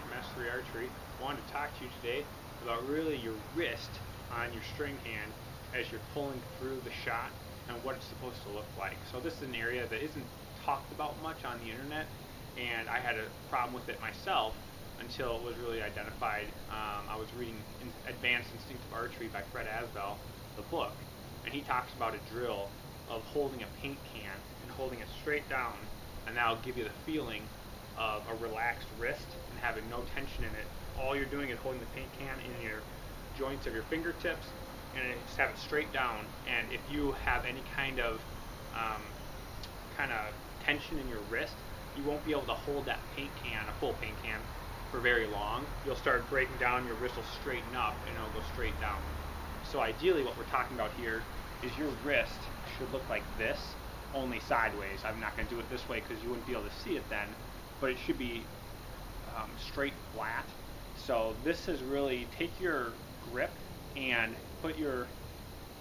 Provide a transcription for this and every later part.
from S3 Archery. I wanted to talk to you today about really your wrist on your string hand as you're pulling through the shot and what it's supposed to look like. So this is an area that isn't talked about much on the internet, and I had a problem with it myself until it was really identified. I was reading Advanced Instinctive Archery by Asbell, the book, and he talks about a drill of holding a paint can and holding it straight down, and that'll give you the feeling of a relaxed wrist and having no tension in it. All you're doing is holding the paint can in your joints of your fingertips and just have it straight down. And if you have any kind of tension in your wrist, you won't be able to hold that paint can, a full paint can, for very long. You'll start breaking down, your wrist will straighten up and it'll go straight down. So ideally what we're talking about here is your wrist should look like this, only sideways. I'm not going to do it this way because you wouldn't be able to see it then, but it should be straight flat. So this is really, take your grip and put your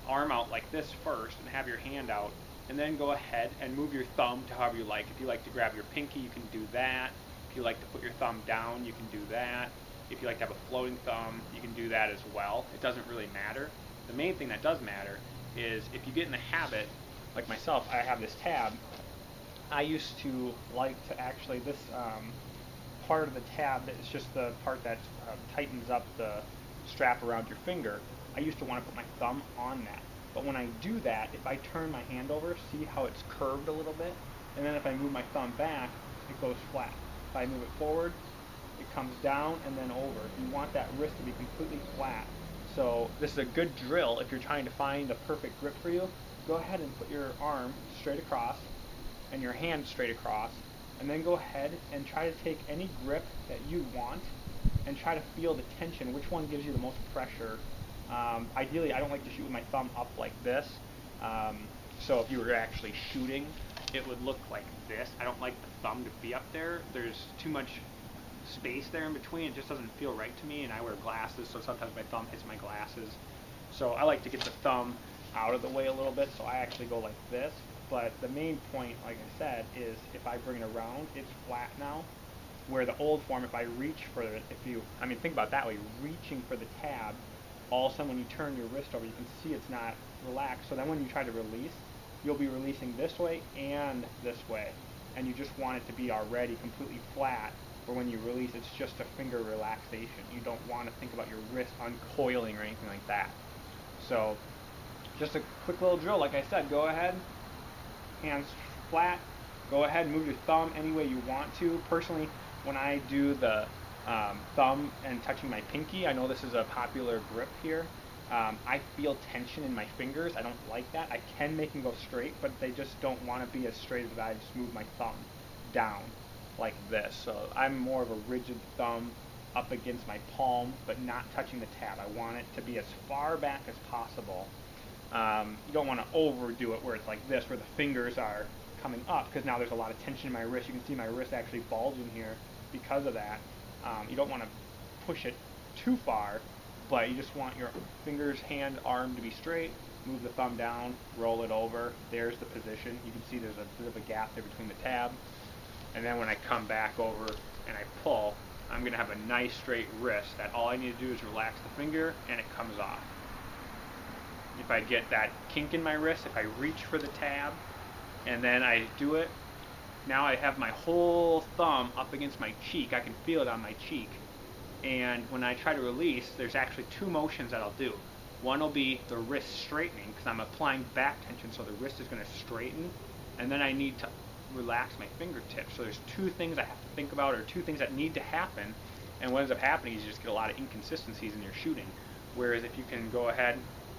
arm out like this first and have your hand out, and then go ahead and move your thumb to however you like. If you like to grab your pinky, you can do that. If you like to put your thumb down, you can do that. If you like to have a floating thumb, you can do that as well. It doesn't really matter. The main thing that does matter is if you get in the habit, like myself, I have this tab. I used to like to actually, this part of the tab that is just the part that tightens up the strap around your finger, I used to want to put my thumb on that. But when I do that, if I turn my hand over, see how it's curved a little bit? And then if I move my thumb back, it goes flat. If I move it forward, it comes down and then over. You want that wrist to be completely flat. So this is a good drill if you're trying to find a perfect grip for you. Go ahead and put your arm straight across and your hand straight across, and then go ahead and try to take any grip that you want and try to feel the tension, which one gives you the most pressure. Ideally, I don't like to shoot with my thumb up like this. So if you were actually shooting, it would look like this. I don't like the thumb to be up there. There's too much space there in between. It just doesn't feel right to me, and I wear glasses, so sometimes my thumb hits my glasses. So I like to get the thumb out of the way a little bit, so I actually go like this. But the main point, like I said, is if I bring it around, it's flat now. Where the old form, if I reach for it, think about it that way, reaching for the tab, all of a sudden when you turn your wrist over, you can see it's not relaxed. So then when you try to release, you'll be releasing this way and this way. And you just want it to be already completely flat, where when you release, it's just a finger relaxation. You don't want to think about your wrist uncoiling or anything like that. So just a quick little drill, like I said, go ahead, hands flat, go ahead and move your thumb any way you want to. Personally, when I do the thumb and touching my pinky, I know this is a popular grip here. I feel tension in my fingers. I don't like that. I can make them go straight, but they just don't want to be as straight as I just move my thumb down like this. So I'm more of a rigid thumb up against my palm, but not touching the tab. I want it to be as far back as possible. You don't want to overdo it where it's like this, where the fingers are coming up, because now there's a lot of tension in my wrist. You can see my wrist actually bulging here because of that. You don't want to push it too far, but you just want your fingers, hand, arm to be straight. Move the thumb down, roll it over. There's the position. You can see there's a bit of a gap there between the tab. And then when I come back over and I pull, I'm going to have a nice straight wrist that all I need to do is relax the finger and it comes off. If I get that kink in my wrist, if I reach for the tab and then I do it, now I have my whole thumb up against my cheek. I can feel it on my cheek. And when I try to release, there's actually two motions that I'll do. One will be the wrist straightening, because I'm applying back tension, so the wrist is going to straighten. And then I need to relax my fingertips. So there's two things I have to think about, or two things that need to happen. And what ends up happening is you just get a lot of inconsistencies in your shooting. Whereas if you can go ahead,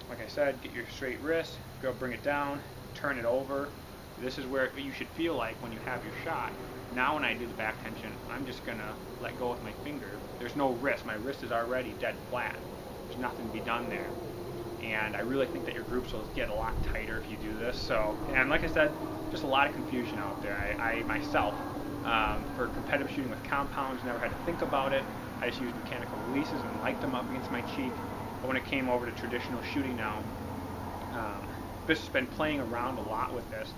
like I said, get your straight wrist, go bring it down, turn it over. This is where you should feel like when you have your shot. Now when I do the back tension, I'm just going to let go with my finger. There's no wrist. My wrist is already dead flat. There's nothing to be done there. And I really think that your groups will get a lot tighter if you do this. So, and like I said, just a lot of confusion out there. I myself, for competitive shooting with compounds, never had to think about it. I just used mechanical releases and liked them up against my cheek. But when it came over to traditional shooting now, just been playing around a lot with this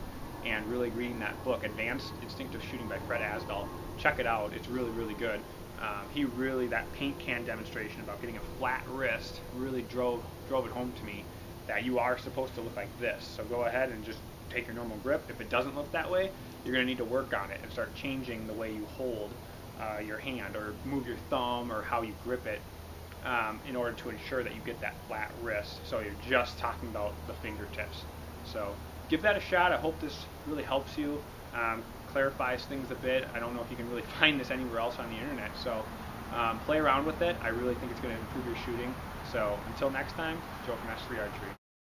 and really reading that book, Advanced Instinctive Shooting by Asbell. Check it out. It's really, really good. that paint can demonstration about getting a flat wrist really drove it home to me that you are supposed to look like this. So go ahead and just take your normal grip. If it doesn't look that way, you're going to need to work on it and start changing the way you hold your hand, or move your thumb, or how you grip it, in order to ensure that you get that flat wrist. So you're just talking about the fingertips. So give that a shot. I hope this really helps you, clarifies things a bit. I don't know if you can really find this anywhere else on the internet, so play around with it. I really think it's going to improve your shooting. So until next time, Joe from S3 Archery.